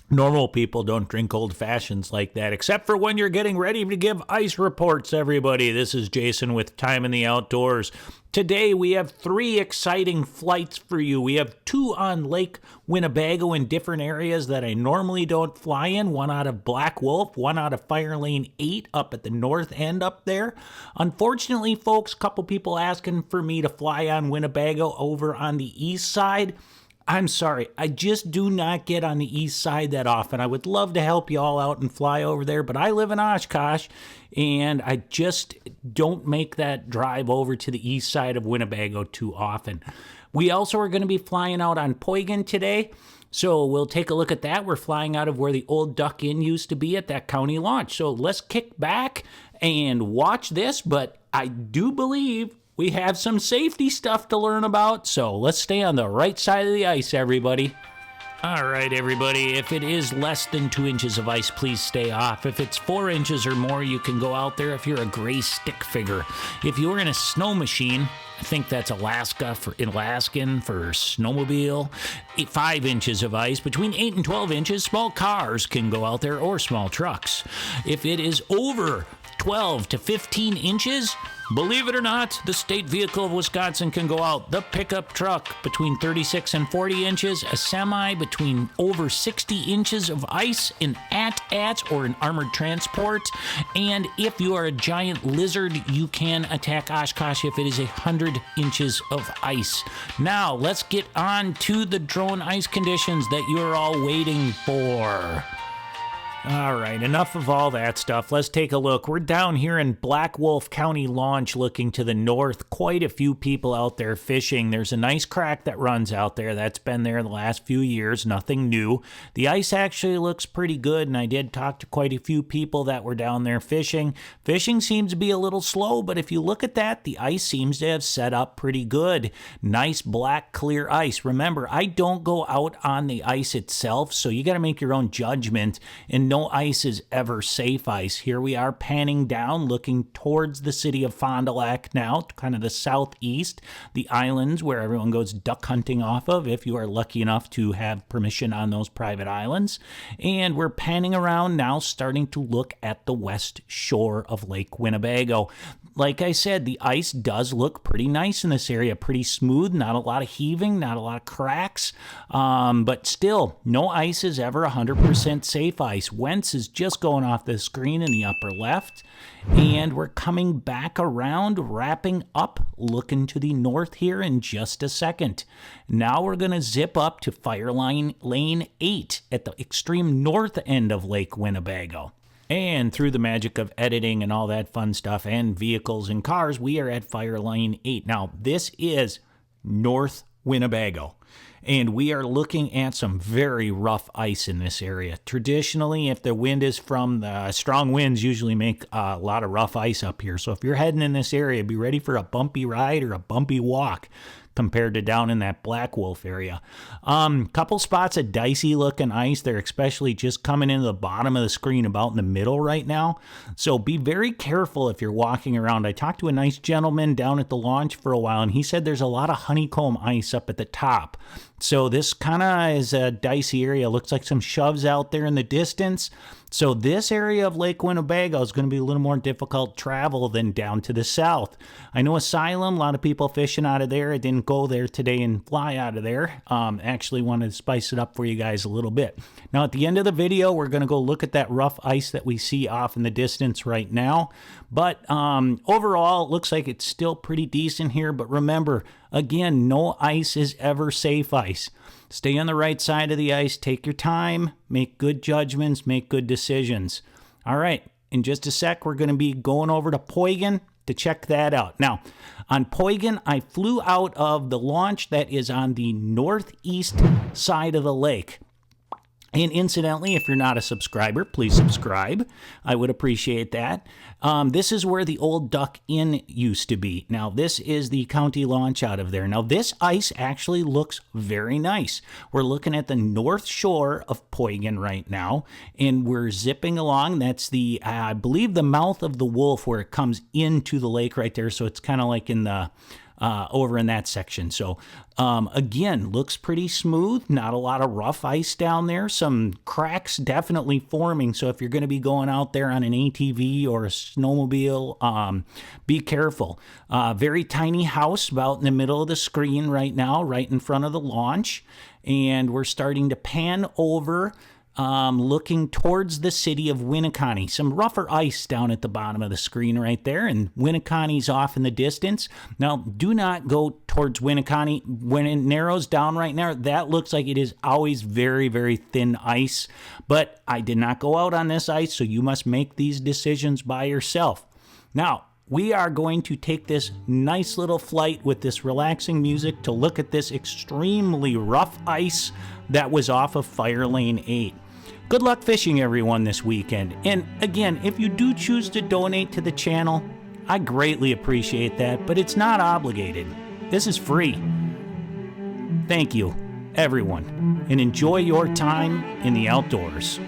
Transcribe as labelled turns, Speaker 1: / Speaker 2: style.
Speaker 1: Normal people don't drink old fashions like that, except for when you're getting ready to give ice reports, everybody. This is Jason with Time in the Outdoors. Today we have 3 exciting flights for you. We have 2 on Lake Winnebago in different areas that I normally don't fly in. One out of Black Wolf, one out of Fire Lane 8 up at the north end up there. Unfortunately, folks, a couple people asking for me to fly on Winnebago over on the east side. I'm sorry, I just do not get on the east side that often. I would love to help you all out and fly over there, but I live in Oshkosh, and I just don't make that drive over to the east side of Winnebago too often. We also are going to be flying out on Poygan today, so we'll take a look at that. We're flying out of where the old Duck Inn used to be at that county launch. So let's kick back and watch this, but I do believe we have some safety stuff to learn about, so let's stay on the right side of the ice, everybody. All right, everybody, if it is less than 2 inches of ice, please stay off. If it's 4 inches or more, you can go out there if you're a gray stick figure. If you're in a snow machine, I think that's Alaskan for snowmobile, 5 inches of ice. Between 8 and 12 inches, small cars can go out there or small trucks. If it is over 12 to 15 inches, believe it or not, the state vehicle of Wisconsin can go out. The pickup truck between 36 and 40 inches, a semi between over 60 inches of ice, an AT-AT or an armored transport, and if you are a giant lizard, you can attack Oshkosh if it is 100 inches of ice. Now, let's get on to the drone ice conditions that you're all waiting for. All right, enough of all that stuff. Let's take a look. We're down here in Black Wolf County Launch looking to the north. Quite a few people out there fishing. There's a nice crack that runs out there. That's been there the last few years. Nothing new. The ice actually looks pretty good, and I did talk to quite a few people that were down there fishing. Fishing seems to be a little slow, but if you look at that, the ice seems to have set up pretty good. Nice black clear ice. Remember, I don't go out on the ice itself, so you got to make your own judgment, and no ice is ever safe ice. Here we are panning down, looking towards the city of Fond du Lac now, kind of the southeast, the islands where everyone goes duck hunting off of, if you are lucky enough to have permission on those private islands. And we're panning around now, starting to look at the west shore of Lake Winnebago. Like I said, the ice does look pretty nice in this area, pretty smooth, not a lot of heaving, not a lot of cracks, but still, no ice is ever 100% safe ice. Wentz is just going off the screen in the upper left, and we're coming back around, wrapping up, looking to the north here in just a second. Now we're going to zip up to Fire Lane 8 at the extreme north end of Lake Winnebago. And through the magic of editing and all that fun stuff and vehicles and cars, we are at Fire Lane 8. Now, this is North Winnebago, and we are looking at some very rough ice in this area. Traditionally, if the wind is from the strong winds, usually make a lot of rough ice up here. So if you're heading in this area, be ready for a bumpy ride or a bumpy walk compared to down in that Black Wolf area. Couple spots of dicey looking ice. They're especially just coming into the bottom of the screen about in the middle right now. So be very careful if you're walking around. I talked to a nice gentleman down at the launch for a while, and he said there's a lot of honeycomb ice up at the top. So this kind of is a dicey area. Looks like some shoves out there in the distance. So this area of Lake Winnebago is going to be a little more difficult travel than down to the south. I know Asylum, a lot of people fishing out of there. I didn't go there today and fly out of there. Actually wanted to spice it up for you guys a little bit. Now at the end of the video, we're going to go look at that rough ice that we see off in the distance right now. But overall, it looks like it's still pretty decent here. But remember, again, no ice is ever safe ice. Stay on the right side of the ice, take your time, make good judgments, make good decisions. All right, in just a sec, we're going to be going over to Poygan to check that out. Now, on Poygan, I flew out of the launch that is on the northeast side of the lake. And incidentally, if you're not a subscriber, please subscribe. I would appreciate that. This is where the old Duck Inn used to be. Now, this is the county launch out of there. Now, this ice actually looks very nice. We're looking at the north shore of Poygan right now, and we're zipping along. That's the, I believe, the mouth of the Wolf where it comes into the lake right there. So it's kind of like in the over in that section. So again, looks pretty smooth. Not a lot of rough ice down there. Some cracks definitely forming. So if you're going to be going out there on an ATV or a snowmobile, be careful. Very tiny house about in the middle of the screen right now, right in front of the launch. And we're starting to pan over, looking towards the city of Winnebago. Some rougher ice down at the bottom of the screen right there, and Winnebago's off in the distance. Now, do not go towards Winnebago. When it narrows down right now, that looks like it is always very, very thin ice. But I did not go out on this ice, so you must make these decisions by yourself. Now, we are going to take this nice little flight with this relaxing music to look at this extremely rough ice that was off of Fire Lane 8. Good luck fishing, everyone, this weekend. And again, if you do choose to donate to the channel, I greatly appreciate that, but it's not obligated. This is free. Thank you, everyone, and enjoy your time in the outdoors.